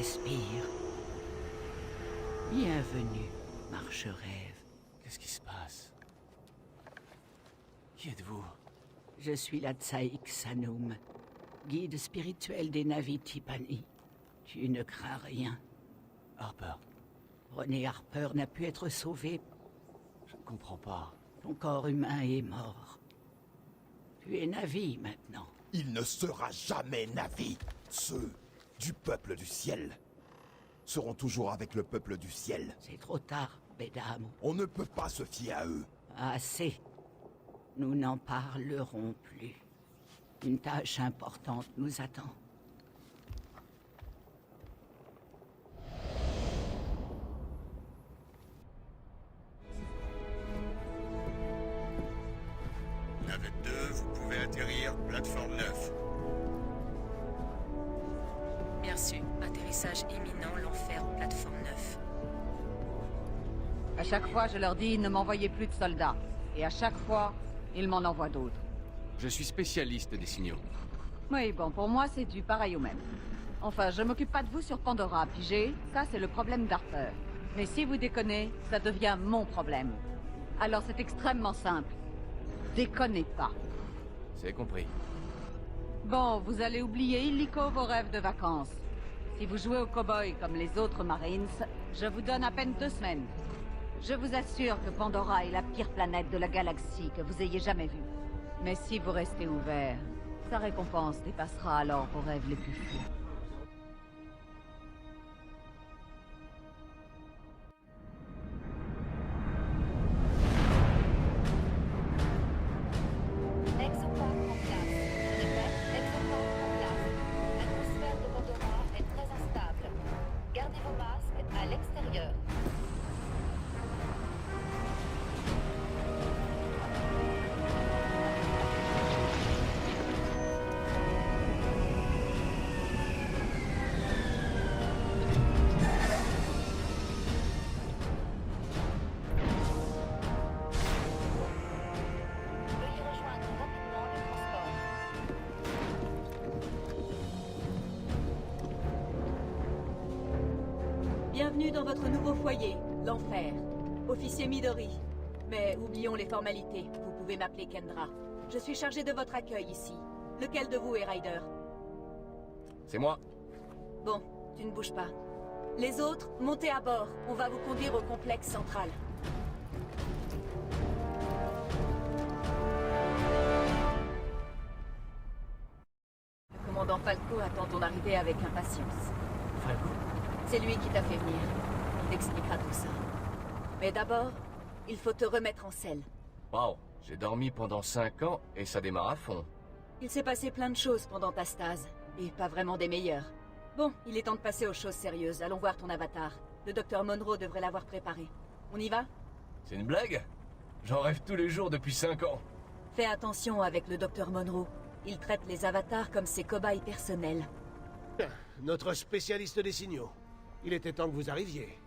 respire. Bienvenue, marche-rêve. Qu'est-ce qui se passe? Qui êtes-vous? Je suis la Tsaïk Sanoum, guide spirituel des Na'vi Tipani. Tu ne crains rien. Harper, René Harper n'a pu être sauvé. je ne comprends pas. Ton corps humain est mort. Tu es Na'vi maintenant. Il ne sera jamais Na'vi. Ceux du peuple du ciel seront toujours avec le peuple du ciel. C'est trop tard, Bedam. On ne peut pas se fier à eux. Assez. Nous n'en parlerons plus. Une tâche importante nous attend. Navette 2, vous pouvez atterrir, plateforme 9. Bien sûr, atterrissage imminent, l'enfer, plateforme 9. À chaque fois, je leur dis, ne m'envoyez plus de soldats. Et à chaque fois, ils m'en envoient d'autres. Je suis spécialiste des signaux. Oui, bon, pour moi, c'est du pareil au même. Enfin, je m'occupe pas de vous sur Pandora, pigé. Ça, c'est le problème d'Harper. Mais si vous déconnez, ça devient mon problème. Alors c'est extrêmement simple. Déconnez pas. C'est compris. Bon, vous allez oublier illico vos rêves de vacances. Si vous jouez au cow-boy comme les autres Marines, je vous donne à peine 2 semaines. Je vous assure que Pandora est la pire planète de la galaxie que vous ayez jamais vue. Mais si vous restez ouvert, sa récompense dépassera alors vos rêves les plus fous. Exopark en place. Je répète, Exopark en place. L'atmosphère de Pandora est très instable. Gardez vos masques à l'extérieur. Veuillez rejoindre rapidement le transport. Bienvenue dans votre nouveau foyer, l'enfer. Officier Midori. Mais oublions les formalités, vous pouvez m'appeler Kendra. Je suis chargé de votre accueil ici. Lequel de vous est Ryder? C'est moi. Bon, tu ne bouges pas. Les autres, montez à bord. On va vous conduire au complexe central. Le commandant Falco attend ton arrivée avec impatience. Falco? C'est lui qui t'a fait venir. Il t'expliquera tout ça. Mais d'abord, il faut te remettre en selle. Wow, j'ai dormi pendant 5 ans et ça démarre à fond. Il s'est passé plein de choses pendant ta stase, et pas vraiment des meilleures. Bon, il est temps de passer aux choses sérieuses. Allons voir ton avatar. Le docteur Monroe devrait l'avoir préparé. On y va? C'est une blague? J'en rêve tous les jours depuis 5 ans. Fais attention avec le docteur Monroe. Il traite les avatars comme ses cobayes personnels. Notre spécialiste des signaux. Il était temps que vous arriviez.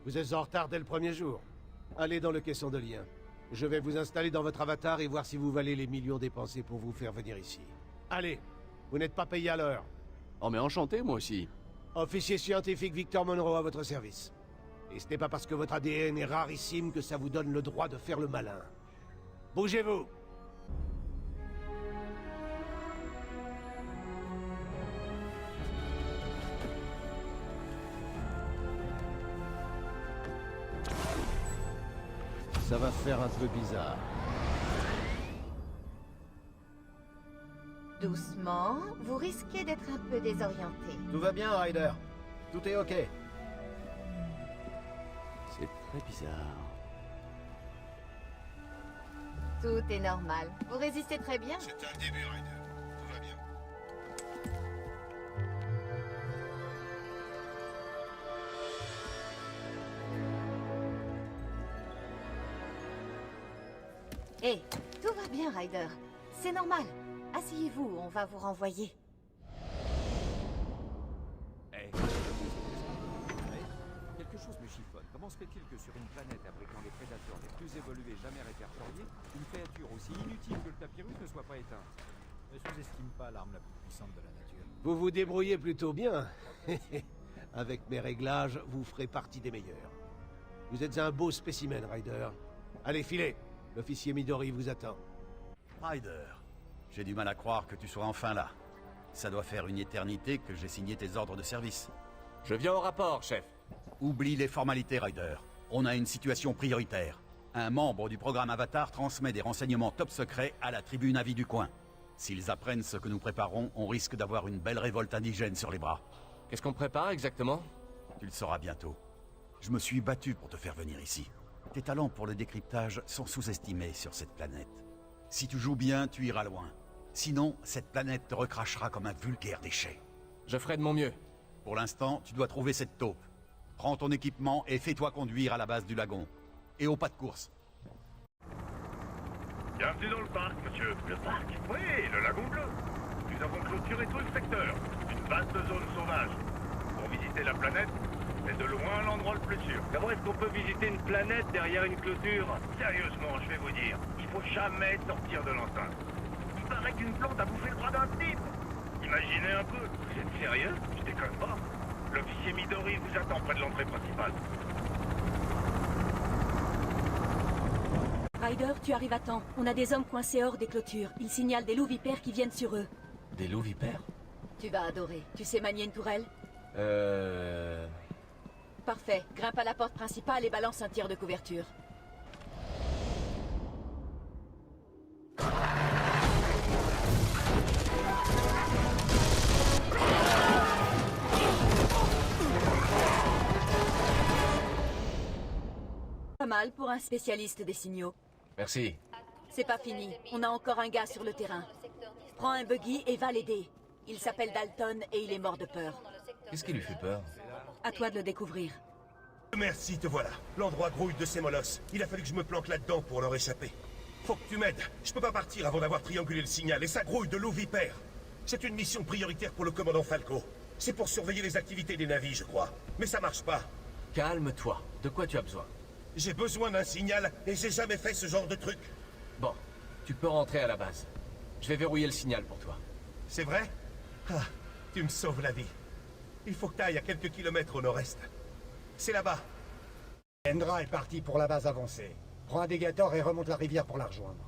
Vous êtes en retard dès le premier jour. Allez dans le caisson de lien. Je vais vous installer dans votre avatar et voir si vous valez les millions dépensés pour vous faire venir ici. Allez, vous n'êtes pas payé à l'heure. Oh mais enchanté moi aussi. Officier scientifique Victor Monroe à votre service. Et ce n'est pas parce que votre ADN est rarissime que ça vous donne le droit de faire le malin. Bougez-vous! Ça va faire un peu bizarre. Doucement, vous risquez d'être un peu désorienté. Tout va bien, Ryder. Tout est ok. C'est très bizarre. Tout est normal. Vous résistez très bien. C'est un début, Ryder. Tout va bien. Hé, tout va bien, Ryder. C'est normal. Asseyez-vous, on va vous renvoyer. Quelque chose me chiffonne. Comment se fait-il que sur une planète abritant les prédateurs les plus évolués jamais répertoriés, une créature aussi inutile que le papyrus ne soit pas éteinte? Ne sous-estime pas l'arme la plus puissante de la nature. Vous vous débrouillez plutôt bien. Avec mes réglages, vous ferez partie des meilleurs. Vous êtes un beau spécimen, Ryder. Allez, filez. L'officier Midori vous attend. Ryder, j'ai du mal à croire que tu sois enfin là. Ça doit faire une éternité que j'ai signé tes ordres de service. Je viens au rapport, chef. Oublie les formalités, Ryder. On a une situation prioritaire. Un membre du programme Avatar transmet des renseignements top secrets à la tribu Na'vi du coin. S'ils apprennent ce que nous préparons, on risque d'avoir une belle révolte indigène sur les bras. Qu'est-ce qu'on prépare exactement? Tu le sauras bientôt. Je me suis battu pour te faire venir ici. Tes talents pour le décryptage sont sous-estimés sur cette planète. Si tu joues bien, tu iras loin. Sinon, cette planète te recrachera comme un vulgaire déchet. Je ferai de mon mieux. Pour l'instant, tu dois trouver cette taupe. Prends ton équipement et fais-toi conduire à la base du lagon. Et au pas de course. Bienvenue dans le parc, monsieur. Le parc? Oui, le lagon bleu. Nous avons clôturé tout le secteur. Une vaste zone sauvage. Pour visiter la planète, c'est de loin l'endroit le plus sûr. Comment est-ce qu'on peut visiter une planète derrière une clôture? Sérieusement, je vais vous dire, il faut jamais sortir de l'enceinte. Il paraît qu'une plante a bouffé le bras d'un type. Imaginez un peu. Vous êtes sérieux? Je déconne pas. L'officier Midori vous attend près de l'entrée principale. Ryder, tu arrives à temps. On a des hommes coincés hors des clôtures. Ils signalent des loups vipères qui viennent sur eux. Des loups vipères? Tu vas adorer. Tu sais manier une tourelle? Parfait. Grimpe à la porte principale et balance un tir de couverture. Pas mal pour un spécialiste des signaux. Merci. C'est pas fini. On a encore un gars sur le terrain. Prends un buggy et va l'aider. Il s'appelle Dalton et il est mort de peur. Qu'est-ce qui lui fait peur? À toi de le découvrir. Merci, te voilà. L'endroit grouille de ces molosses. Il a fallu que je me planque là-dedans pour leur échapper. Faut que tu m'aides. Je peux pas partir avant d'avoir triangulé le signal et ça grouille de loups vipères. C'est une mission prioritaire pour le commandant Falco. C'est pour surveiller les activités des navires, je crois. Mais ça marche pas. Calme-toi. De quoi tu as besoin? J'ai besoin d'un signal et j'ai jamais fait ce genre de truc. Bon, tu peux rentrer à la base. Je vais verrouiller le signal pour toi. C'est vrai? Ah, tu me sauves la vie. Il faut que t'ailles à quelques kilomètres au nord-est. C'est là-bas. Kendra est parti pour la base avancée. Prends un dégator et remonte la rivière pour la rejoindre.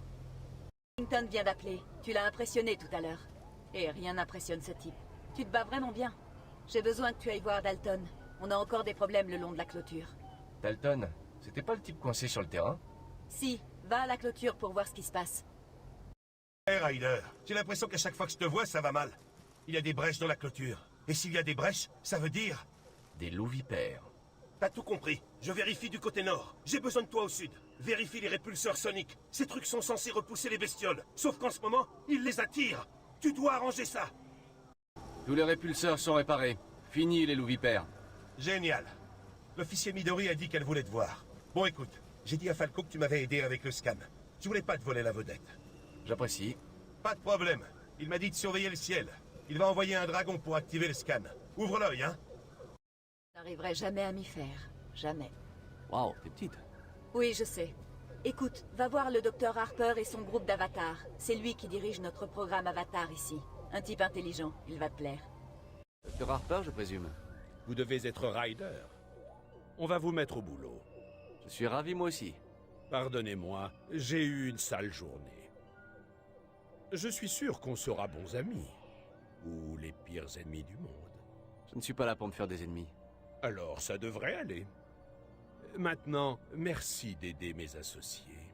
Washington vient d'appeler. Tu l'as impressionné tout à l'heure. Et rien n'impressionne ce type. Tu te bats vraiment bien. J'ai besoin que tu ailles voir Dalton. On a encore des problèmes le long de la clôture. Dalton, c'était pas le type coincé sur le terrain? Si, va à la clôture pour voir ce qui se passe. Hey Ryder, j'ai l'impression qu'à chaque fois que je te vois, ça va mal. Il y a des brèches dans la clôture. Et s'il y a des brèches, ça veut dire... Des loups vipères. T'as tout compris. Je vérifie du côté nord. J'ai besoin de toi au sud. Vérifie les répulseurs soniques. Ces trucs sont censés repousser les bestioles. Sauf qu'en ce moment, ils les attirent. Tu dois arranger ça. Tous les répulseurs sont réparés. Fini les loups vipères. Génial. L'officier Midori a dit qu'elle voulait te voir. Bon, écoute, j'ai dit à Falco que tu m'avais aidé avec le scan. Je voulais pas te voler la vedette. J'apprécie. Pas de problème. Il m'a dit de surveiller le ciel. Il va envoyer un dragon pour activer le scan. Ouvre l'œil, hein. J'arriverai jamais à m'y faire. Jamais. Waouh, t'es petite. Oui, je sais. Écoute, va voir le docteur Harper et son groupe d'Avatar. C'est lui qui dirige notre programme Avatar ici. Un type intelligent, il va te plaire. Dr. Harper, je présume. Vous devez être Ryder. On va vous mettre au boulot. Je suis ravi moi aussi. Pardonnez-moi, j'ai eu une sale journée. Je suis sûr qu'on sera bons amis. Ou les pires ennemis du monde. Je ne suis pas là pour me faire des ennemis. Alors ça devrait aller. Maintenant, merci d'aider mes associés.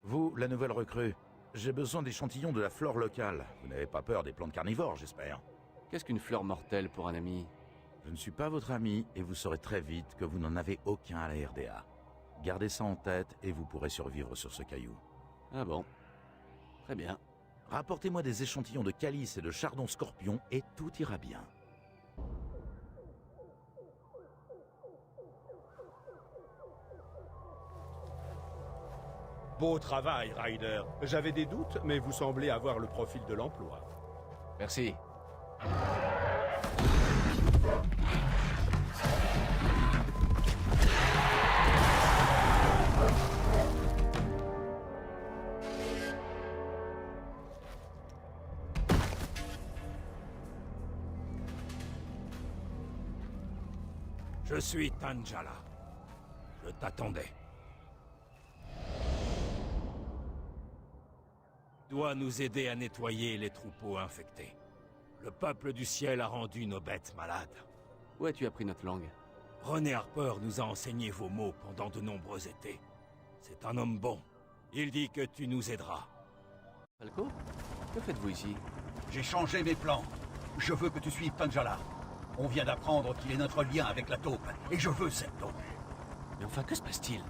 Vous, la nouvelle recrue, j'ai besoin d'échantillons de la flore locale. Vous n'avez pas peur des plantes carnivores, j'espère. Qu'est-ce qu'une fleur mortelle pour un ami? Je ne suis pas votre ami et vous saurez très vite que vous n'en avez aucun à la RDA. Gardez ça en tête et vous pourrez survivre sur ce caillou. Ah bon? Très bien. Rapportez-moi des échantillons de calice et de chardon scorpion et tout ira bien. Beau travail, Ryder. J'avais des doutes, mais vous semblez avoir le profil de l'emploi. Merci. Je suis Tanjala. Je t'attendais. Tu dois nous aider à nettoyer les troupeaux infectés. Le peuple du ciel a rendu nos bêtes malades. Où as-tu appris notre langue? René Harper nous a enseigné vos mots pendant de nombreux étés. C'est un homme bon. Il dit que tu nous aideras. Falco? Que faites-vous ici? J'ai changé mes plans. Je veux que tu suives Tanjala. On vient d'apprendre qu'il est notre lien avec la taupe, et je veux cette taupe. Mais enfin, que se passe-t-il?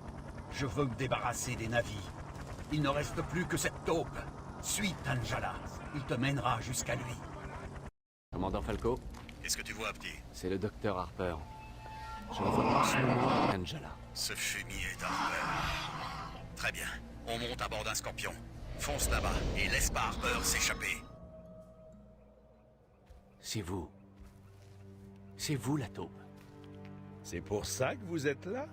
Je veux me débarrasser des navis. Il ne reste plus que cette taupe. Suis Tanjala. Il te mènera jusqu'à lui. Commandant Falco? Qu'est-ce que tu vois, petit? C'est le docteur Harper. Je le vois en ce moment à Tanjala. Ce fumier d'Harper. Très bien. On monte à bord d'un scorpion. Fonce là-bas et laisse pas Harper s'échapper. C'est vous. C'est vous la taupe. C'est pour ça que vous êtes là?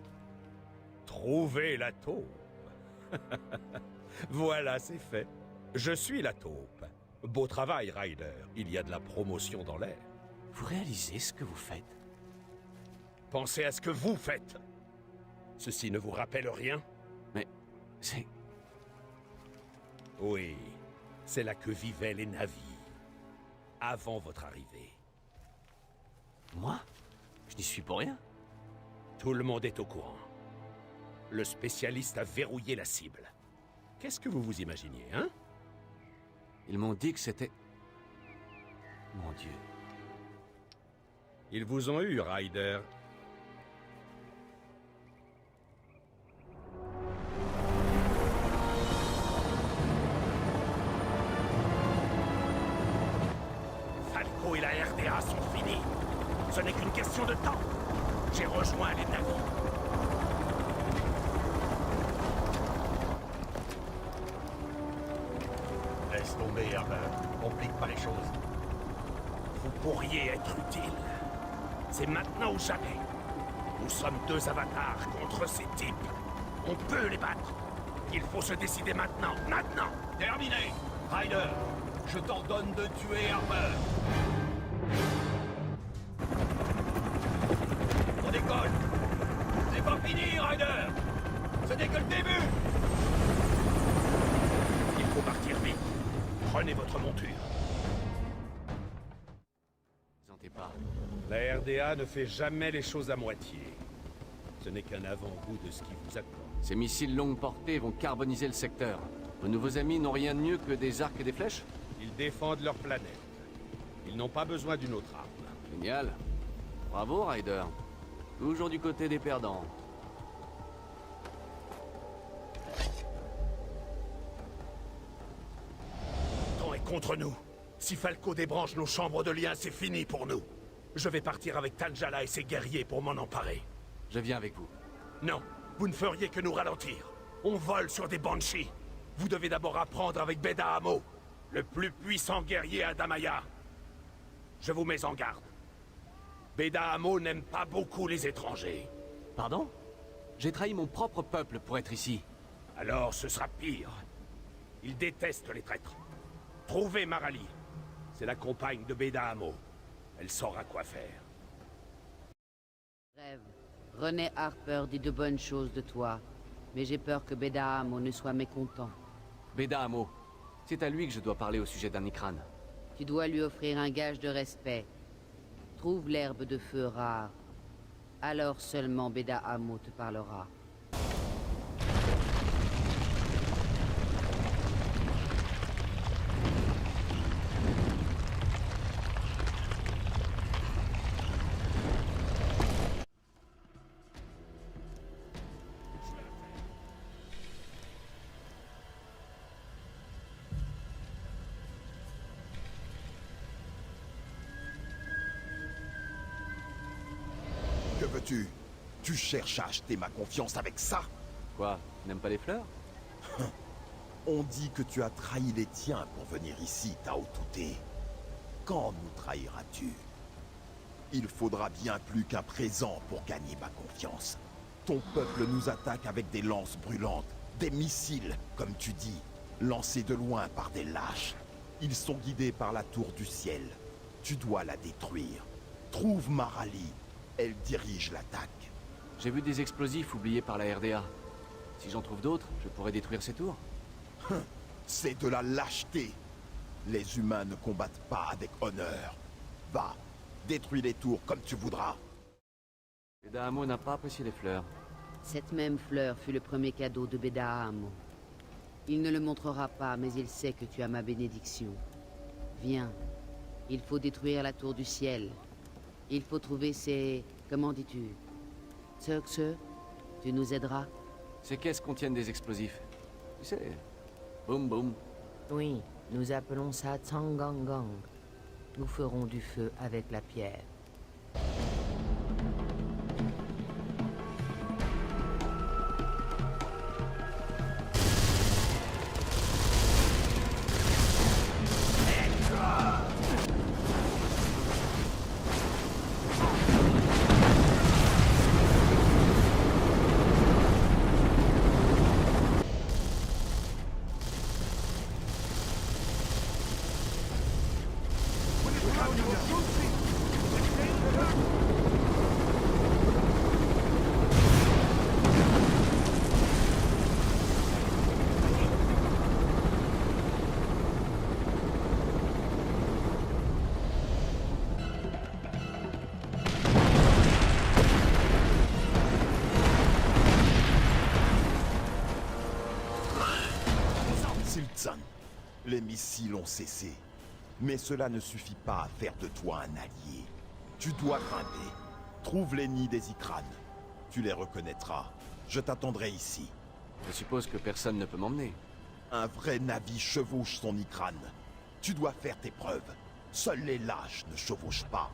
Trouvez la taupe. Voilà, c'est fait. Je suis la taupe. Beau travail, Ryder. Il y a de la promotion dans l'air. Vous réalisez ce que vous faites? Pensez à ce que vous faites. Ceci ne vous rappelle rien? Mais c'est... Oui, c'est là que vivaient les navires. Avant votre arrivée. Moi? Je n'y suis pour rien. Tout le monde est au courant. Le spécialiste a verrouillé la cible. Qu'est-ce que vous vous imaginiez, hein? Ils m'ont dit que c'était... Mon Dieu. Ils vous ont eu, Ryder. Falco et la RDA sont finis. Ce n'est qu'une question de temps. J'ai rejoint les navires. Laisse tomber, Harper. Complique pas les choses. Vous pourriez être utile. C'est maintenant ou jamais. Nous sommes deux avatars contre ces types. On peut les battre. Il faut se décider maintenant. Maintenant! Terminé! Ryder, je t'ordonne de tuer Harper. On décolle! C'est pas fini, Ryder! Ce n'est que le début! Il faut partir vite. Prenez votre monture. Sentez pas. La RDA ne fait jamais les choses à moitié. Ce n'est qu'un avant-goût de ce qui vous attend. Ces missiles longue portée vont carboniser le secteur. Vos nouveaux amis n'ont rien de mieux que des arcs et des flèches? Ils défendent leur planète. Ils n'ont pas besoin d'une autre arme. Génial. Bravo, Ryder. Toujours du côté des perdants. Le temps est contre nous. Si Falco débranche nos chambres de lien, c'est fini pour nous. Je vais partir avec Tanjala et ses guerriers pour m'en emparer. Je viens avec vous. Non, vous ne feriez que nous ralentir. On vole sur des Banshees. Vous devez d'abord apprendre avec Beda Amo, le plus puissant guerrier à Damaya. Je vous mets en garde. Beda Amo n'aime pas beaucoup les étrangers. Pardon? J'ai trahi mon propre peuple pour être ici. Alors ce sera pire. Il déteste les traîtres. Trouvez Marali. C'est la compagne de Beda Amo. Elle saura quoi faire. Rêve. René Harper dit de bonnes choses de toi, mais j'ai peur que Beda Amo ne soit mécontent. Beda Amo, c'est à lui que je dois parler au sujet d'Anikran. Tu dois lui offrir un gage de respect. Trouve l'herbe de feu rare. Alors seulement Beda Amo te parlera. Que veux-tu? Tu cherches à acheter ma confiance avec ça? Quoi? Tu n'aimes pas les fleurs? On dit que tu as trahi les tiens pour venir ici, Tao Touté. Quand nous trahiras-tu? Il faudra bien plus qu'un présent pour gagner ma confiance. Ton peuple nous attaque avec des lances brûlantes, des missiles, comme tu dis, lancés de loin par des lâches. Ils sont guidés par la tour du ciel. Tu dois la détruire. Trouve Marali Elle dirige l'attaque. J'ai vu des explosifs oubliés par la RDA. Si j'en trouve d'autres, je pourrais détruire ces tours. C'est de la lâcheté. Les humains ne combattent pas avec honneur. Va, détruis les tours comme tu voudras. Beda Amo n'a pas apprécié les fleurs. Cette même fleur fut le premier cadeau de Beda Amo. Il ne le montrera pas, mais il sait que tu as ma bénédiction. Viens. Il faut détruire la tour du ciel. Il faut trouver ces... Comment dis-tu? Tsurkse, tu nous aideras? Ces caisses contiennent des explosifs. Tu sais, boum boum. Oui, nous appelons ça Tsangangang. Nous ferons du feu avec la pierre. Siltsan, les missiles ont cessé. Mais cela ne suffit pas à faire de toi un allié. Tu dois grimper. Trouve les nids des Ikranes. Tu les reconnaîtras. Je t'attendrai ici. Je suppose que personne ne peut m'emmener. Un vrai Navi chevauche son Ikrane. Tu dois faire tes preuves. Seuls les lâches ne chevauchent pas.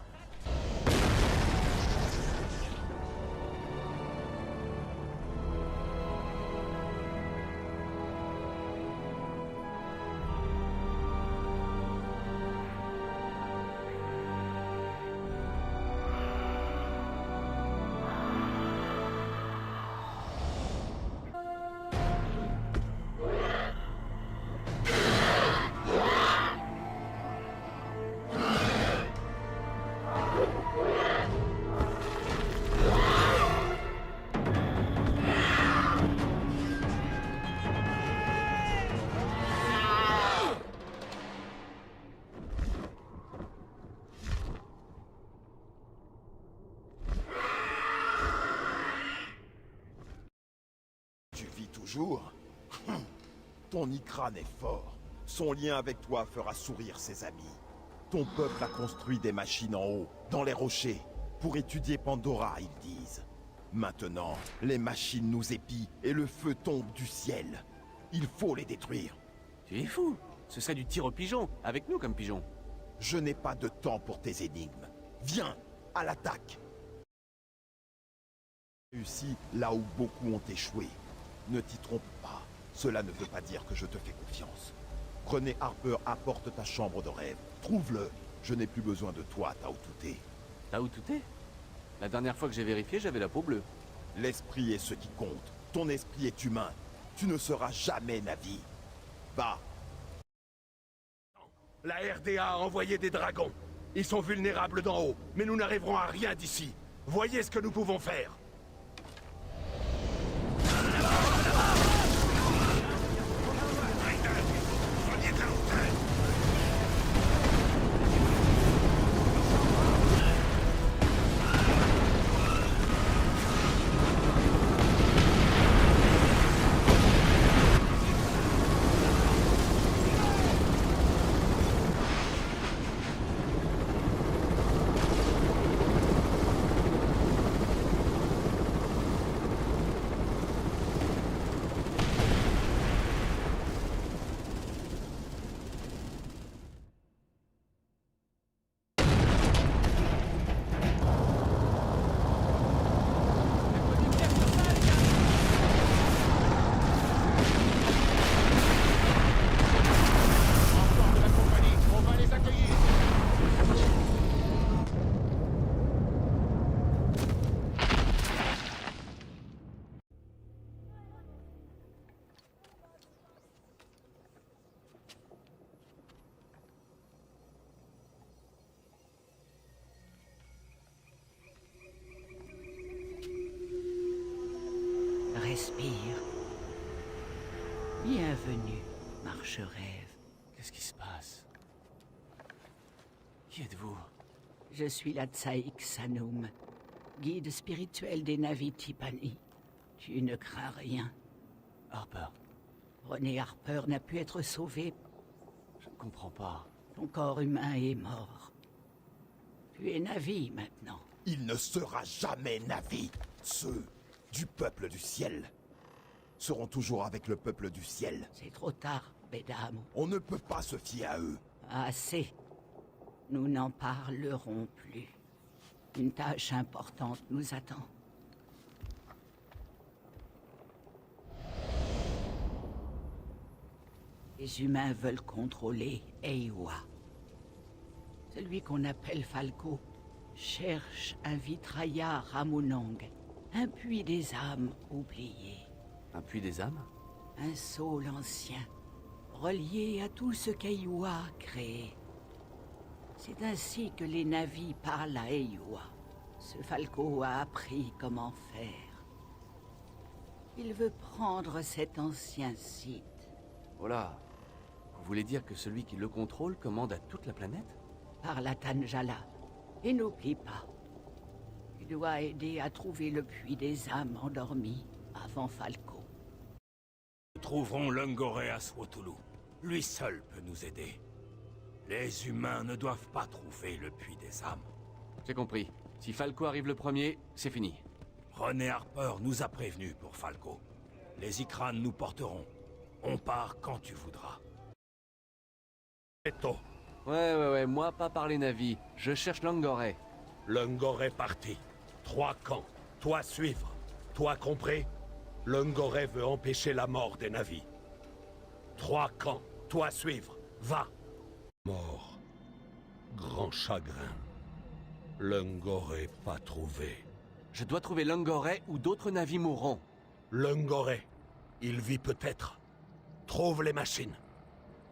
Toujours. Ton Ikrane est fort. Son lien avec toi fera sourire ses amis. Ton peuple a construit des machines en haut, dans les rochers, pour étudier Pandora, ils disent. Maintenant, les machines nous épient et le feu tombe du ciel. Il faut les détruire. Tu es fou. Ce serait du tir au pigeon, avec nous comme pigeon. Je n'ai pas de temps pour tes énigmes. Viens, à l'attaque. Réussi là où beaucoup ont échoué. Ne t'y trompe pas, cela ne veut pas dire que je te fais confiance. René Harper apporte ta chambre de rêve. Trouve-le. Je n'ai plus besoin de toi, Tao Touté. Tao Touté? La dernière fois que j'ai vérifié, j'avais la peau bleue. L'esprit est ce qui compte. Ton esprit est humain. Tu ne seras jamais Navi. Va. La RDA a envoyé des dragons. Ils sont vulnérables d'en haut, mais nous n'arriverons à rien d'ici. Voyez ce que nous pouvons faire. respire. Bienvenue, marche-rêve. Qu'est-ce qui se passe? Qui êtes-vous? Je suis la Tsaïk Sanoum, guide spirituel des Na'vi Tipani. Tu ne crains rien. Harper. René Harper n'a pu être sauvé. Je ne comprends pas. Ton corps humain est mort. Tu es Na'vi maintenant. Il ne sera jamais Na'vi. Ceux du peuple du ciel seront toujours avec le peuple du ciel. C'est trop tard, Bedamo. On ne peut pas se fier à eux. Assez. Nous n'en parlerons plus. Une tâche importante nous attend. Les humains veulent contrôler Eywa. Celui qu'on appelle Falco cherche un Vitraya Ramonang, un puits des âmes oublié. Un puits des âmes? Un saule ancien, relié à tout ce qu'Eywa a créé. C'est ainsi que les Na'vi parlent à Eywa. Ce Falco a appris comment faire. Il veut prendre cet ancien site. Oh là. Vous voulez dire que celui qui le contrôle commande à toute la planète? Par la Tanjala. Et n'oublie pas, tu dois aider à trouver le puits des âmes endormies avant Falco. Nous trouverons l'Ungoré à Swotulu. Lui seul peut nous aider. Les humains ne doivent pas trouver le puits des âmes. J'ai compris. Si Falco arrive le premier, c'est fini. René Harper nous a prévenus pour Falco. Les Ikran nous porteront. On part quand tu voudras. Eto. Ouais, moi pas par les Na'vi. Je cherche l'Ungoré. L'Ungoré parti. 3 camps. Toi suivre. Toi compris? L'Ungoré veut empêcher la mort des Na'vi. 3 camps. Toi suivre. Va. Mort. Grand chagrin. L'Ungoré pas trouvé. Je dois trouver l'Ungoré ou d'autres Na'vi mourront. L'Ungoré. Il vit peut-être. Trouve les machines.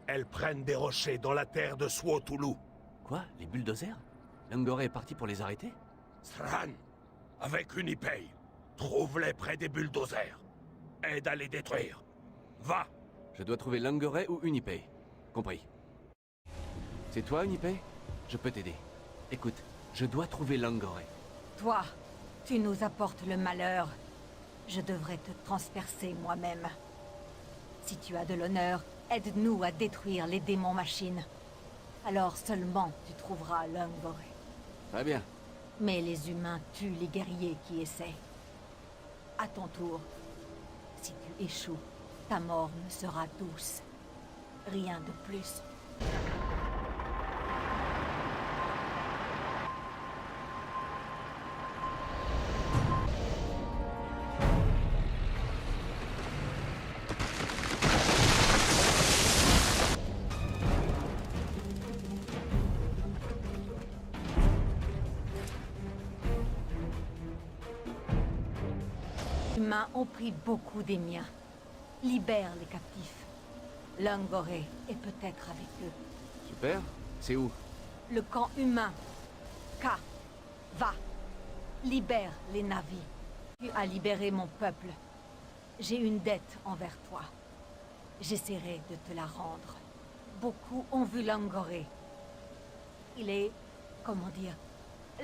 Elles prennent des rochers dans la terre de Swotulu. Quoi? Les bulldozers? L'Ungoré est parti pour les arrêter? Sran, avec Unipay, trouve-les près des bulldozers. Aide à les détruire. Va. Je dois trouver l'Ungoré ou Unipay. Compris. C'est toi, Unipay? Je peux t'aider. Écoute, je dois trouver l'Ungoré. Toi, tu nous apportes le malheur. Je devrais te transpercer moi-même. Si tu as de l'honneur, aide-nous à détruire les démons machines. Alors seulement tu trouveras l'Ungoré. Très bien. Mais les humains tuent les guerriers qui essaient. À ton tour, si tu échoues, ta mort ne sera douce. Rien de plus. Les humains ont pris beaucoup des miens. Libère les captifs. L'Ungoré est peut-être avec eux. Super. C'est où? Le camp humain. K. Va. Libère les Na'vi. Tu as libéré mon peuple. J'ai une dette envers toi. J'essaierai de te la rendre. Beaucoup ont vu l'Ungoré. Il est... comment dire...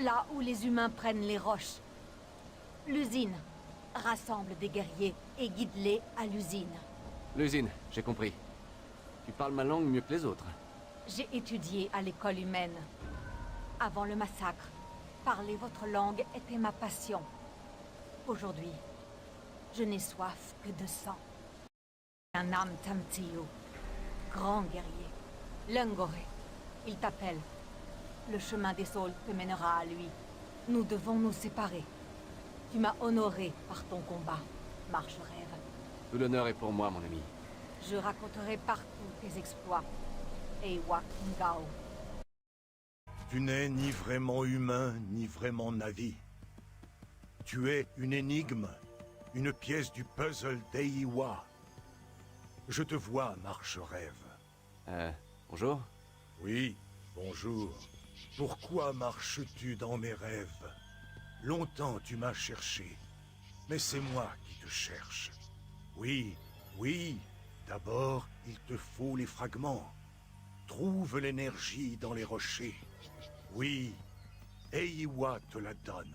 là où les humains prennent les roches. L'usine. Rassemble des guerriers et guide-les à l'usine. L'usine, j'ai compris. Tu parles ma langue mieux que les autres. J'ai étudié à l'école humaine. Avant le massacre, parler votre langue était ma passion. Aujourd'hui, je n'ai soif que de sang. Un âme Tamtio, grand guerrier. L'Ungoré, il t'appelle. Le chemin des saules te mènera à lui. Nous devons nous séparer. Tu m'as honoré par ton combat, marche-rêve. Tout l'honneur est pour moi, mon ami. Je raconterai partout tes exploits. Eywa Ngao. Tu n'es ni vraiment humain, ni vraiment Na'vi. Tu es une énigme, une pièce du puzzle d'Eywa. Je te vois, marche-rêve. Bonjour? Oui, bonjour. Pourquoi marches-tu dans mes rêves? Longtemps tu m'as cherché. mais c'est moi qui te cherche. Oui, oui, d'abord, il te faut les fragments. Trouve l'énergie dans les rochers. Oui, Eywa te la donne.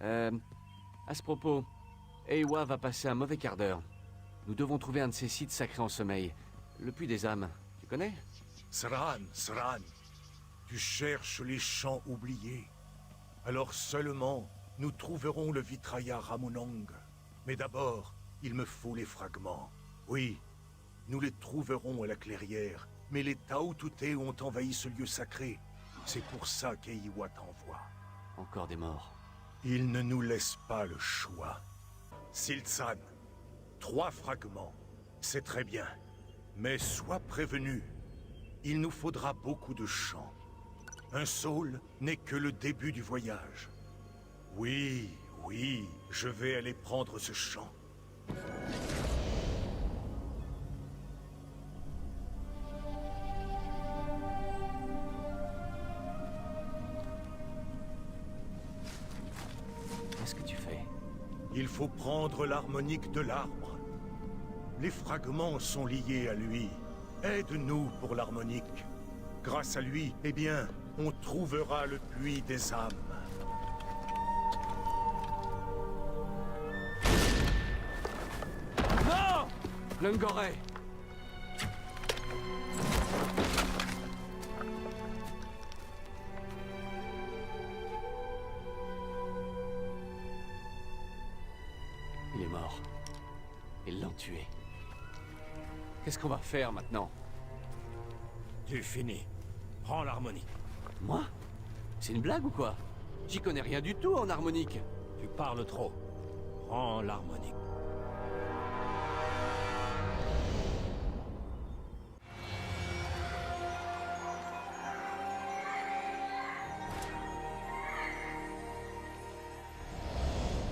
À ce propos, Eywa va passer un mauvais quart d'heure. Nous devons trouver un de ces sites sacrés en sommeil. Le puits des âmes, tu connais? Sran, tu cherches les champs oubliés. Alors seulement, nous trouverons le Vitraya Ramunang. Mais d'abord, il me faut les fragments. Oui, nous les trouverons à la clairière, mais les Taotuté ont envahi ce lieu sacré. C'est pour ça qu'Eywa t'envoie. Encore des morts. Il ne nous laisse pas le choix. Siltsan, 3 fragments, c'est très bien. Mais sois prévenu, il nous faudra beaucoup de champs. Un saule n'est que le début du voyage. Oui, oui, je vais aller prendre ce champ. Qu'est-ce que tu fais? Il faut prendre l'harmonique de l'arbre. Les fragments sont liés à lui. Aide-nous pour l'harmonique. Grâce à lui, eh bien, on trouvera le puits des âmes. Non! Lungoré! Il est mort. Ils l'ont tué. Qu'est-ce qu'on va faire maintenant? Tu finis. Prends l'harmonique. Moi? C'est une blague ou quoi? J'y connais rien du tout en harmonique. Tu parles trop. Prends l'harmonique.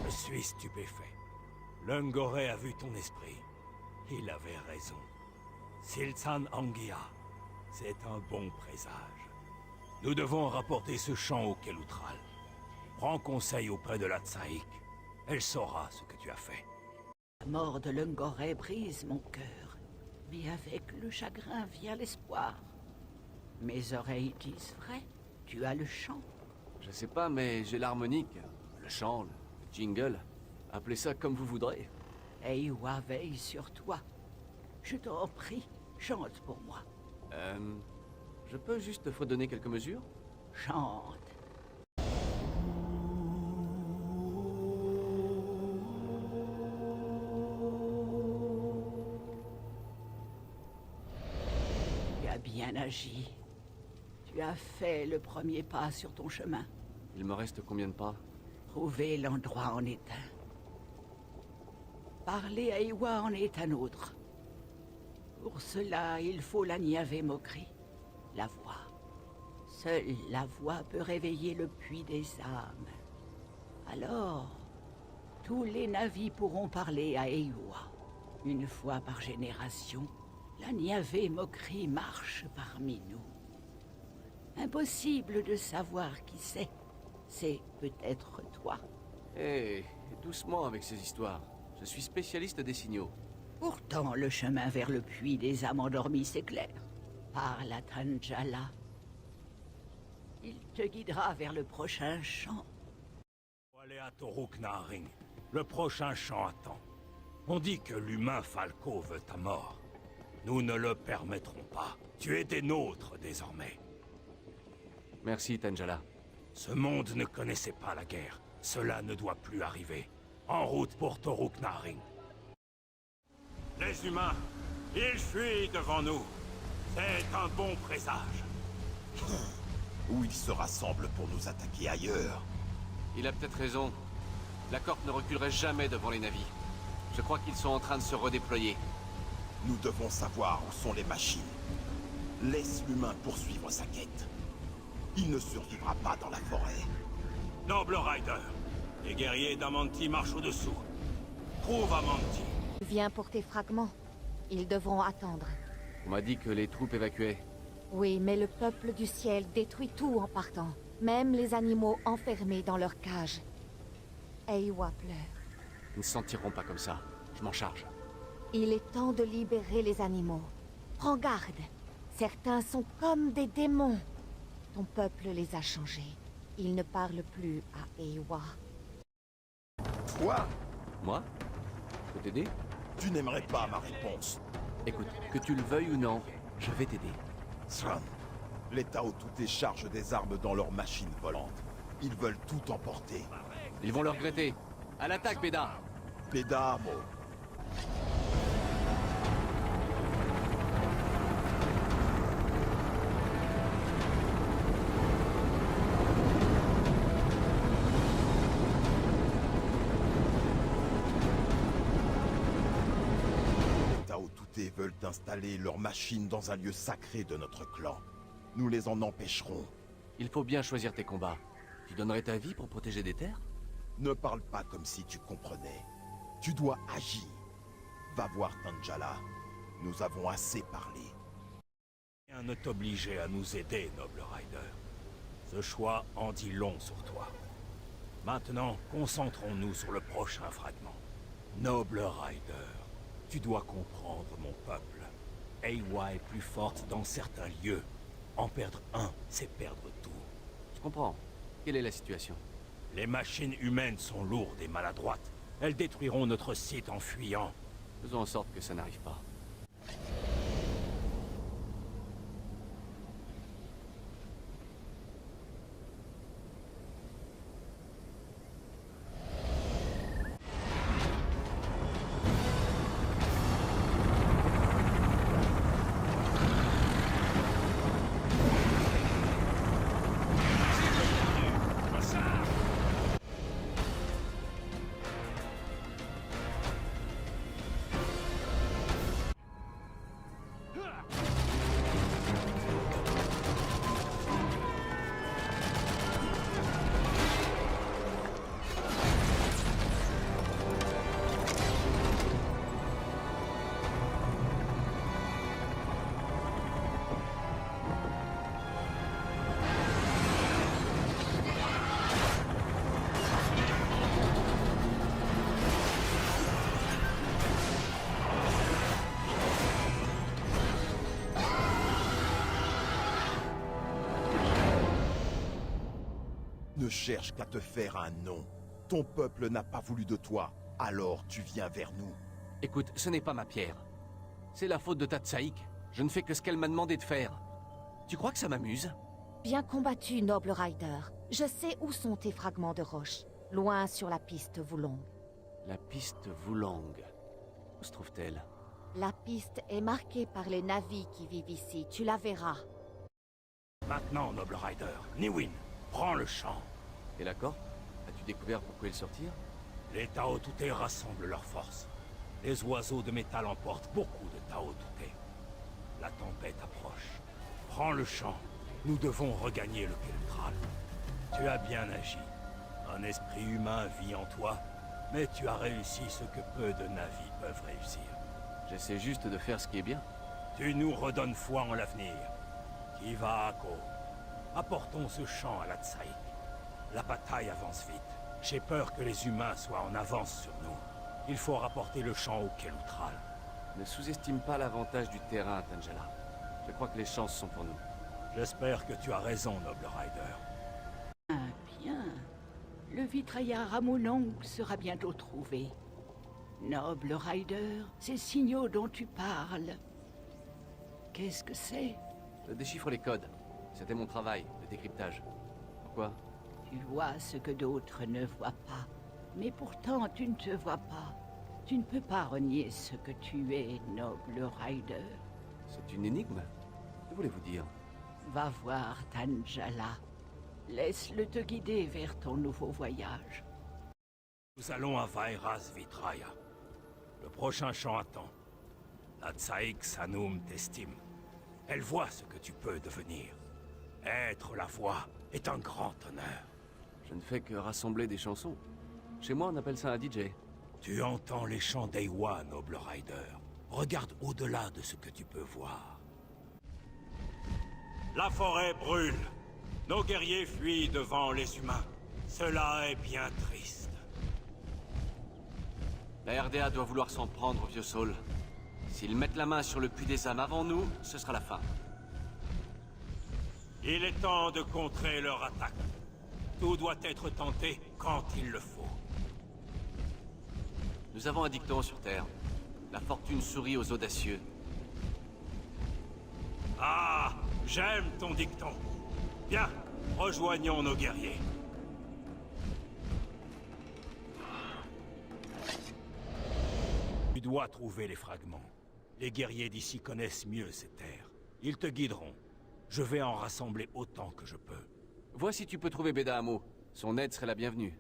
Je suis stupéfait. Lungoré a vu ton esprit. Il avait raison. Siltsan Anguilla, c'est un bon présage. Nous devons rapporter ce champ au Kelutral. Prends conseil auprès de la Tsaïk. Elle saura ce que tu as fait. La mort de Lungoré brise mon cœur. Mais avec le chagrin vient l'espoir. Mes oreilles disent vrai. Tu as le chant. Je sais pas, mais j'ai l'harmonique, le chant, le jingle. Appelez ça comme vous voudrez. Eywa veille sur toi. Je t'en prie, chante pour moi. Je peux juste te fredonner quelques mesures? Chante. Tu as bien agi. Tu as fait le premier pas sur ton chemin. Il me reste combien de pas? Trouver l'endroit en est un. Parler à Eywa en est un autre. Pour cela, il faut la Niave Mokri, la voix. Seule la voix peut réveiller le puits des âmes. Alors, tous les navis pourront parler à Eywa. Une fois par génération, la Niave Mokri marche parmi nous. Impossible de savoir qui c'est. C'est peut-être toi. Hé, doucement avec ces histoires. Je suis spécialiste des signaux. Pourtant, le chemin vers le puits des âmes endormies s'éclaire. Parle à Tanjala. Il te guidera vers le prochain champ. Allez à Toruk Naharing. Le prochain champ attend. On dit que l'humain Falco veut ta mort. Nous ne le permettrons pas. Tu es des nôtres désormais. Merci, Tanjala. Ce monde ne connaissait pas la guerre. Cela ne doit plus arriver. En route pour Toruk Naharing. Les humains, ils fuient devant nous. C'est un bon présage. Ou ils se rassemblent pour nous attaquer ailleurs. Il a peut-être raison. La Corte ne reculerait jamais devant les navires. Je crois qu'ils sont en train de se redéployer. Nous devons savoir où sont les machines. Laisse l'humain poursuivre sa quête. Il ne survivra pas dans la forêt. Noble Rider, les guerriers d'Amanti marchent au-dessous. Trouve Amanti. Viens pour tes fragments. Ils devront attendre. On m'a dit que les troupes évacuaient. Oui, mais le peuple du ciel détruit tout en partant. Même les animaux enfermés dans leur cage. Eywa pleure. Ils ne se sentiront pas comme ça. Je m'en charge. Il est temps de libérer les animaux. Prends garde. Certains sont comme des démons. Ton peuple les a changés. Ils ne parlent plus à Eywa. Quoi? Moi? Je peux t'aider? Tu n'aimerais pas ma réponse. Écoute, que tu le veuilles ou non, je vais t'aider. Sran, les Tao Touté chargent des armes dans leurs machines volantes. Ils veulent tout emporter. Ils vont le regretter. À l'attaque, Beda! Beda Amo. Les Tao Touté veulent installer leurs machines dans un lieu sacré de notre clan. Nous les en empêcherons. Il faut bien choisir tes combats. Tu donnerais ta vie pour protéger des terres? Ne parle pas comme si tu comprenais. Tu dois agir. Va voir Tanjala. Nous avons assez parlé. Rien ne t'obligeait à nous aider, noble Rider. Ce choix en dit long sur toi. Maintenant, concentrons-nous sur le prochain fragment. Noble Rider, tu dois comprendre, mon peuple. Eywa est plus forte dans certains lieux. En perdre un, c'est perdre tout. Je comprends. Quelle est la situation? Les machines humaines sont lourdes et maladroites. Elles détruiront notre site en fuyant. Faisons en sorte que ça n'arrive pas. Ne cherche qu'à te faire un nom. Ton peuple n'a pas voulu de toi, alors tu viens vers nous. Écoute, ce n'est pas ma pierre. C'est la faute de Tatsaik. Je ne fais que ce qu'elle m'a demandé de faire. Tu crois que ça m'amuse? Bien combattu, noble Rider. Je sais où sont tes fragments de roche. Loin sur la piste Wulong. La piste Wulong. Où se trouve-t-elle? La piste est marquée par les navires qui vivent ici. Tu la verras. Maintenant, noble Rider, Niwin, prends le champ. Et l'accord? As-tu découvert pourquoi ils sortirent? Les Tao Touté rassemblent leurs forces. Les oiseaux de métal emportent beaucoup de Tao Touté. La tempête approche. Prends le champ. Nous devons regagner le Keltral. Tu as bien agi. Un esprit humain vit en toi, mais tu as réussi ce que peu de navis peuvent réussir. J'essaie juste de faire ce qui est bien. Tu nous redonnes foi en l'avenir. Kiva Ako. Apportons ce champ à la Tsaik. La bataille avance vite. J'ai peur que les humains soient en avance sur nous. Il faut rapporter le champ au Kelutral. Ne sous-estime pas l'avantage du terrain, Tanjala. Je crois que les chances sont pour nous. J'espère que tu as raison, noble Rider. Ah, bien. Le Vitraya Ramonong sera bientôt trouvé. Noble Rider, ces signaux dont tu parles. Qu'est-ce que c'est? Déchiffre les codes. C'était mon travail, le décryptage. Pourquoi? Tu vois ce que d'autres ne voient pas. Mais pourtant, tu ne te vois pas. Tu ne peux pas renier ce que tu es, noble Rider. C'est une énigme? Que voulez-vous dire? Va voir Tanjala. Laisse-le te guider vers ton nouveau voyage. Nous allons à Vairas Vitraya. Le prochain champ attend. La Tsaik Sanum t'estime. Elle voit ce que tu peux devenir. Être la voix est un grand honneur. Je ne fais que rassembler des chansons. Chez moi, on appelle ça un DJ. Tu entends les chants d'Eywa, noble Rider. Regarde au-delà de ce que tu peux voir. La forêt brûle. Nos guerriers fuient devant les humains. Cela est bien triste. La RDA doit vouloir s'en prendre, vieux Saul. S'ils mettent la main sur le puits des âmes avant nous, ce sera la fin. Il est temps de contrer leur attaque. Tout doit être tenté quand il le faut. Nous avons un dicton sur Terre. La fortune sourit aux audacieux. Ah, j'aime ton dicton. Bien, rejoignons nos guerriers. Tu dois trouver les fragments. Les guerriers d'ici connaissent mieux ces terres. Ils te guideront. Je vais en rassembler autant que je peux. Vois si tu peux trouver Beda Amo. Son aide serait la bienvenue.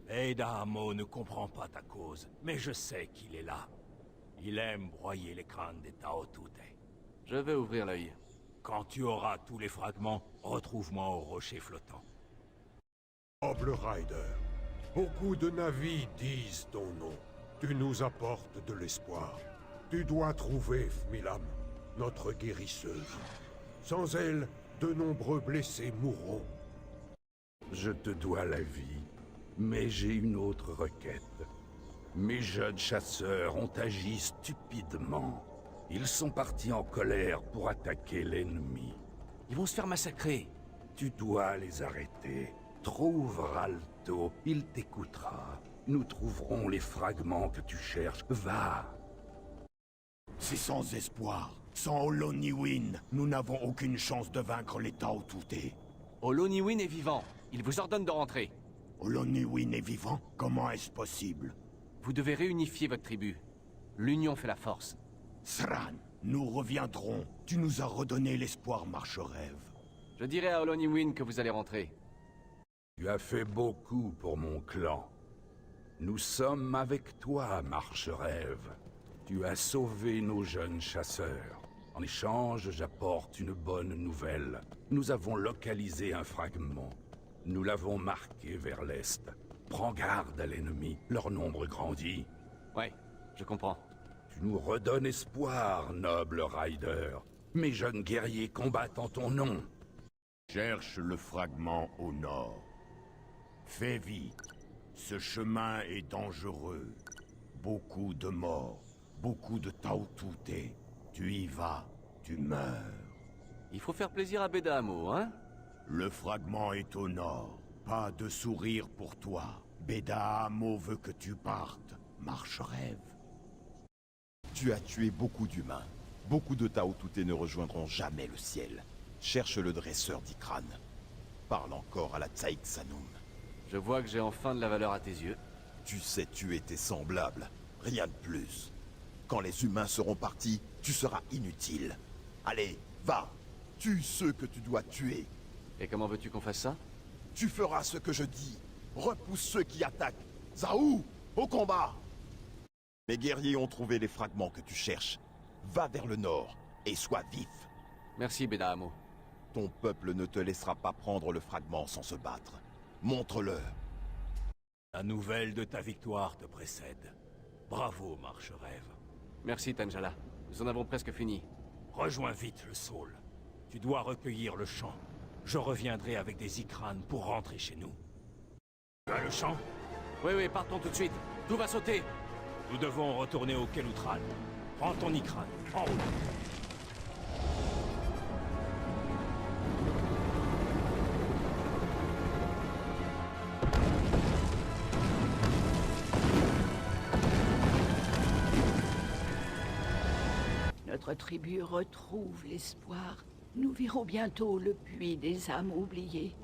Beda Amo ne comprend pas ta cause, mais je sais qu'il est là. Il aime broyer les crânes des Tao Tute. Je vais ouvrir l'œil. Quand tu auras tous les fragments, retrouve-moi au rocher flottant. Noble Rider, beaucoup de navis disent ton nom. Tu nous apportes de l'espoir. Tu dois trouver Fmilam, notre guérisseuse. Sans elle, de nombreux blessés mourront. Je te dois la vie, mais j'ai une autre requête. Mes jeunes chasseurs ont agi stupidement. Ils sont partis en colère pour attaquer l'ennemi. Ils vont se faire massacrer. Tu dois les arrêter. Trouve Ralto, il t'écoutera. Nous trouverons les fragments que tu cherches. Va. C'est sans espoir. Sans Oloniwin, nous n'avons aucune chance de vaincre les Tao Tute. Oloniwin est vivant. Il vous ordonne de rentrer. Oloniwin est vivant? Comment est-ce possible? Vous devez réunifier votre tribu. L'union fait la force. Sran, nous reviendrons. Tu nous as redonné l'espoir, Marche-Rêve. Je dirai à Oloniwin que vous allez rentrer. Tu as fait beaucoup pour mon clan. Nous sommes avec toi, Marche-Rêve. Tu as sauvé nos jeunes chasseurs. En échange, j'apporte une bonne nouvelle. Nous avons localisé un fragment. Nous l'avons marqué vers l'est. Prends garde à l'ennemi, leur nombre grandit. Ouais, je comprends. Tu nous redonnes espoir, noble Rider. Mes jeunes guerriers combattent en ton nom. Cherche le fragment au nord. Fais vite. Ce chemin est dangereux. Beaucoup de morts. Beaucoup de Tao Tute. Tu y vas, tu meurs. Il faut faire plaisir à Beda Amo, hein? Le fragment est au nord. Pas de sourire pour toi. Beda Amo veut que tu partes. Marche-Rêve. Tu as tué beaucoup d'humains. Beaucoup de Tao Tute ne rejoindront jamais le ciel. Cherche le dresseur d'Ikran. Parle encore à la Tsaïk Sanoum. Je vois que j'ai enfin de la valeur à tes yeux. Tu sais tuer tes semblables. Rien de plus. Quand les humains seront partis, tu seras inutile. Allez, va. Tue ceux que tu dois tuer. Et comment veux-tu qu'on fasse ça? Tu feras ce que je dis. Repousse ceux qui attaquent. Zaou, au combat! Mes guerriers ont trouvé les fragments que tu cherches. Va vers le nord et sois vif. Merci, Beda Amo. Ton peuple ne te laissera pas prendre le fragment sans se battre. Montre-le. La nouvelle de ta victoire te précède. Bravo, Marche-Rêve. Merci, Tanjala. Nous en avons presque fini. Rejoins vite le Saul. Tu dois recueillir le champ. Je reviendrai avec des Ikran pour rentrer chez nous. Tu as le champ? Oui, partons tout de suite. Tout va sauter. Nous devons retourner au Kelutral. Prends ton Ikran, en route. Notre tribu retrouve l'espoir. Nous verrons bientôt le puits des âmes oubliées.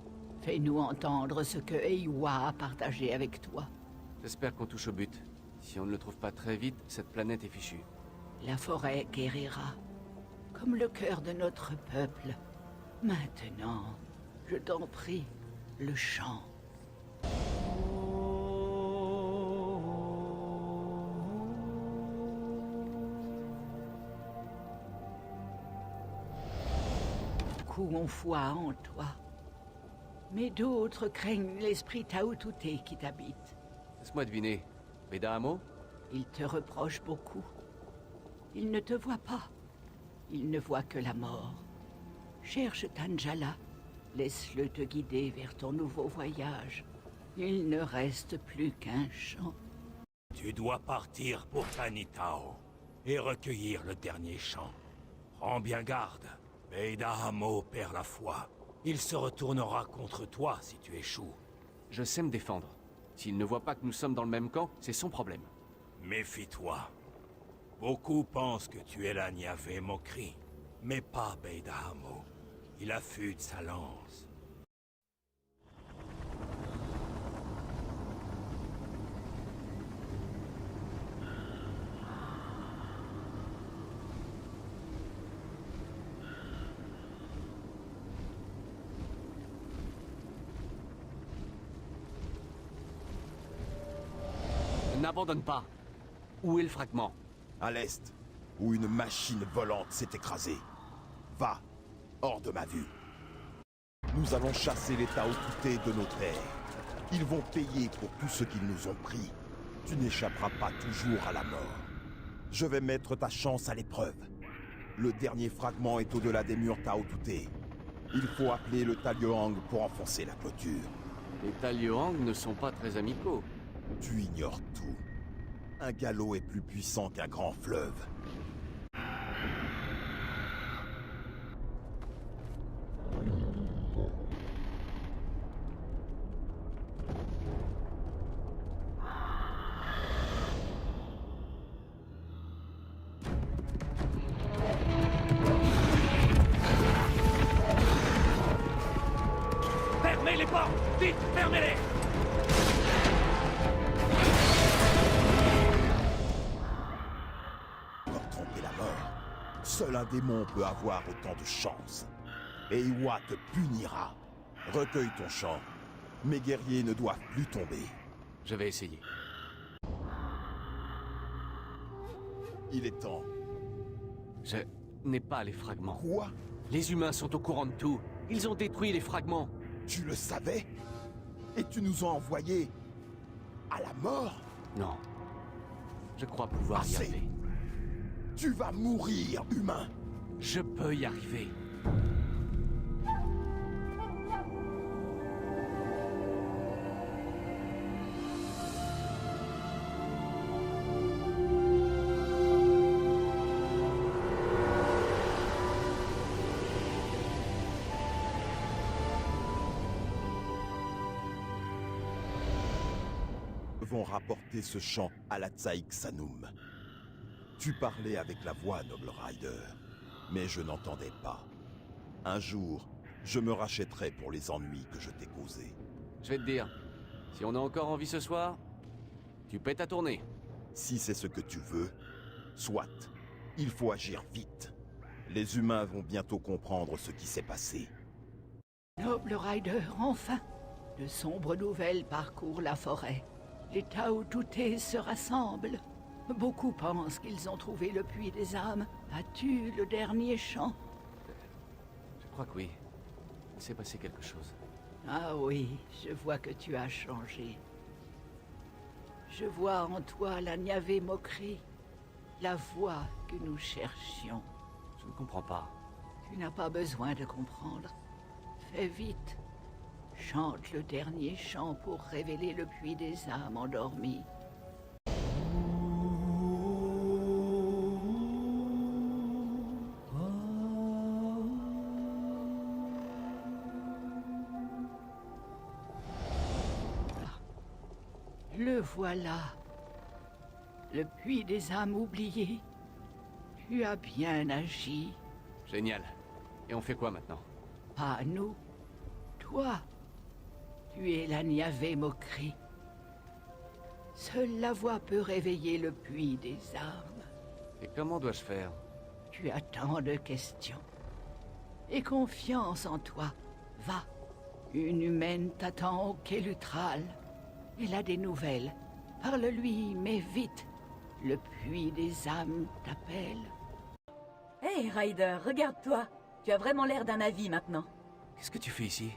Fais-nous entendre ce que Eywa a partagé avec toi. J'espère qu'on touche au but. Si on ne le trouve pas très vite, cette planète est fichue. La forêt guérira, comme le cœur de notre peuple. Maintenant, je t'en prie, le chant. Beaucoup ont foi en toi, mais d'autres craignent l'esprit Tao Tute qui t'habite. Laisse-moi deviner. Beda Amo? Il te reproche beaucoup. Il ne te voit pas. Il ne voit que la mort. Cherche Tanjala. Laisse-le te guider vers ton nouveau voyage. Il ne reste plus qu'un champ. Tu dois partir pour Tanitao et recueillir le dernier champ. Prends bien garde. Beida Amo perd la foi. Il se retournera contre toi si tu échoues. Je sais me défendre. S'il ne voit pas que nous sommes dans le même camp, c'est son problème. Méfie-toi. Beaucoup pensent que tu es la Niave Mokri, mais pas Beida Amo. Il affûte sa lance. N'abandonne pas. Où est le fragment? À l'est, où une machine volante s'est écrasée. Va, hors de ma vue. Nous allons chasser les Taotuté de nos terres. Ils vont payer pour tout ce qu'ils nous ont pris. Tu n'échapperas pas toujours à la mort. Je vais mettre ta chance à l'épreuve. Le dernier fragment est au-delà des murs Taotuté. Il faut appeler le Taliohang pour enfoncer la clôture. Les Taliohang ne sont pas très amicaux. Tu ignores tout. Un galop est plus puissant qu'un grand fleuve. Fermez les portes! Vite, fermez-les! Seul un démon peut avoir autant de chance. Eywa te punira. Recueille ton chant. Mes guerriers ne doivent plus tomber. Je vais essayer. Il est temps. Je n'ai pas les fragments. Quoi? Les humains sont au courant de tout. Ils ont détruit les fragments. Tu le savais? Et tu nous as envoyés à la mort? Non. Je crois pouvoir y arriver. Tu vas mourir, humain! Je peux y arriver. Vont rapporter ce chant à la Tsaïk Sanoum. Tu parlais avec la voix, noble Rider, mais je n'entendais pas. Un jour, je me rachèterai pour les ennuis que je t'ai causés. Je vais te dire, si on a encore envie ce soir, tu paies ta tournée. Si c'est ce que tu veux, soit. Il faut agir vite. Les humains vont bientôt comprendre ce qui s'est passé. Noble Rider, enfin! De sombres nouvelles parcourent la forêt. Les Taotuté se rassemblent. Beaucoup pensent qu'ils ont trouvé le puits des âmes. As-tu le dernier chant? Je crois que oui. Il s'est passé quelque chose. Ah oui, je vois que tu as changé. Je vois en toi la Niave Mokri, la voix que nous cherchions. Je ne comprends pas. Tu n'as pas besoin de comprendre. Fais vite. Chante le dernier chant pour révéler le puits des âmes endormies. Le voilà. Le puits des âmes oubliées. Tu as bien agi. Génial. Et on fait quoi maintenant? Pas nous. Toi. Tu es la Niave Mokri. Seule la voix peut réveiller le puits des âmes. Et comment dois-je faire? Tu as tant de questions. Aie confiance en toi. Va. Une humaine t'attend au quai Lutral. Elle a des nouvelles. Parle-lui, mais vite. Le puits des âmes t'appelle. Hé, Ryder, regarde-toi. Tu as vraiment l'air d'un avis maintenant. Qu'est-ce que tu fais ici?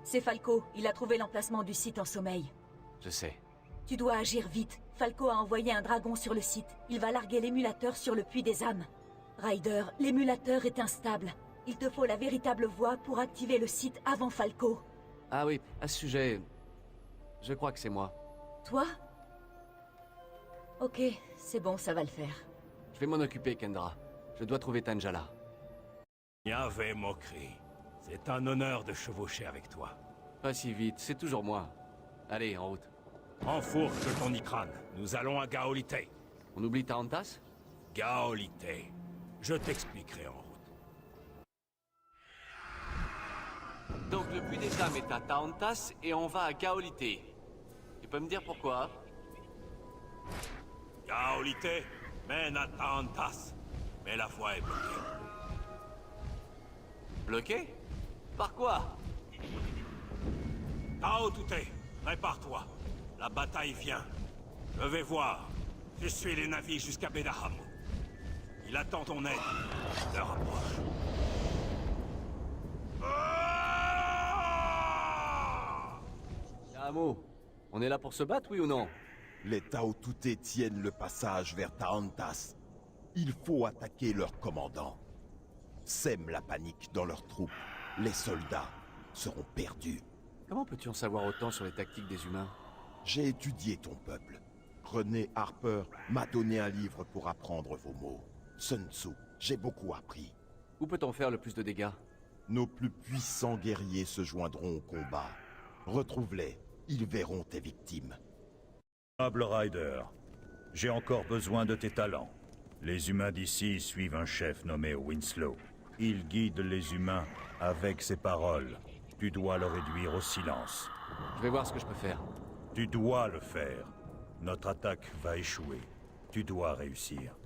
C'est Falco. Il a trouvé l'emplacement du site en sommeil. Je sais. Tu dois agir vite. Falco a envoyé un dragon sur le site. Il va larguer l'émulateur sur le puits des âmes. Ryder, l'émulateur est instable. Il te faut la véritable voie pour activer le site avant Falco. Ah oui, à ce sujet... Je crois que c'est moi. Toi? Ok, c'est bon, ça va le faire. Je vais m'en occuper, Kendra. Je dois trouver Tanjala. Yahvé Mokri, c'est un honneur de chevaucher avec toi. Pas si vite, c'est toujours moi. Allez, en route. Enfourche ton Ikran, nous allons à Gaolite. On oublie Tarantas? Gaolite. Je t'expliquerai en route. Donc le puits des âmes est à Tarantas et on va à Gaolite. Tu peux me dire pourquoi? Gaolite mène à Tarantas, mais la voie est bloquée. Bloqué? Par quoi? Tao Touté, prépare-toi. La bataille vient. Je vais voir. Je suis les navires jusqu'à Bedaham. Il attend ton aide. L'heure approche. Amo, on est là pour se battre, oui ou non? Les Tao Touté tiennent le passage vers Tarantas. Il faut attaquer leur commandant. Sème la panique dans leurs troupes. Les soldats seront perdus. Comment peux-tu en savoir autant sur les tactiques des humains? J'ai étudié ton peuple. René Harper m'a donné un livre pour apprendre vos mots. Sun Tzu, j'ai beaucoup appris. Où peut-on faire le plus de dégâts? Nos plus puissants guerriers se joindront au combat. Retrouve-les, ils verront tes victimes. Noble Ryder, j'ai encore besoin de tes talents. Les humains d'ici suivent un chef nommé Winslow. Il guide les humains avec ses paroles. Tu dois le réduire au silence. Je vais voir ce que je peux faire. Tu dois le faire. Notre attaque va échouer. Tu dois réussir.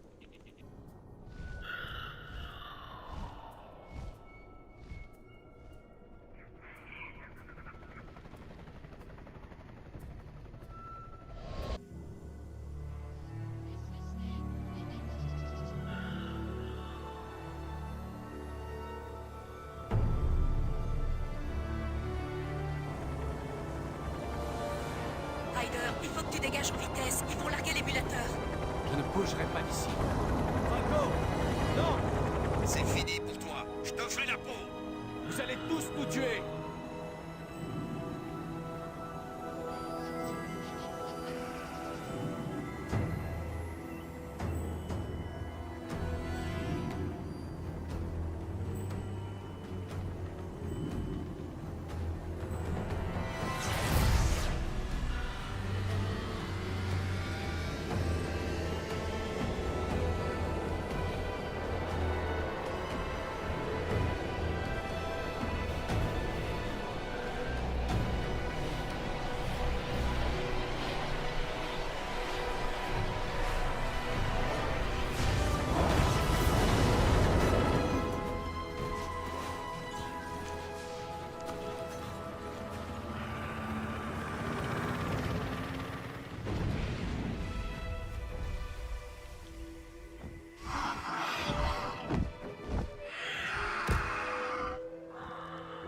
Ryder, il faut que tu dégages en vitesse. Ils vont larguer l'émulateur. Je ne bougerai pas d'ici. Falco! Non! C'est fini pour toi. Je te ferai la peau. Vous allez tous nous tuer.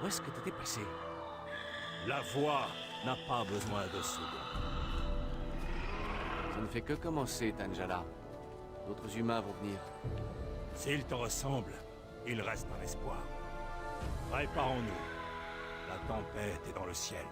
Où est-ce que t'étais passé? La voie n'a pas besoin de second. Ça ne fait que commencer, Tanjala. D'autres humains vont venir. S'ils te ressemblent, il reste un espoir. Préparons-nous. La tempête est dans le ciel.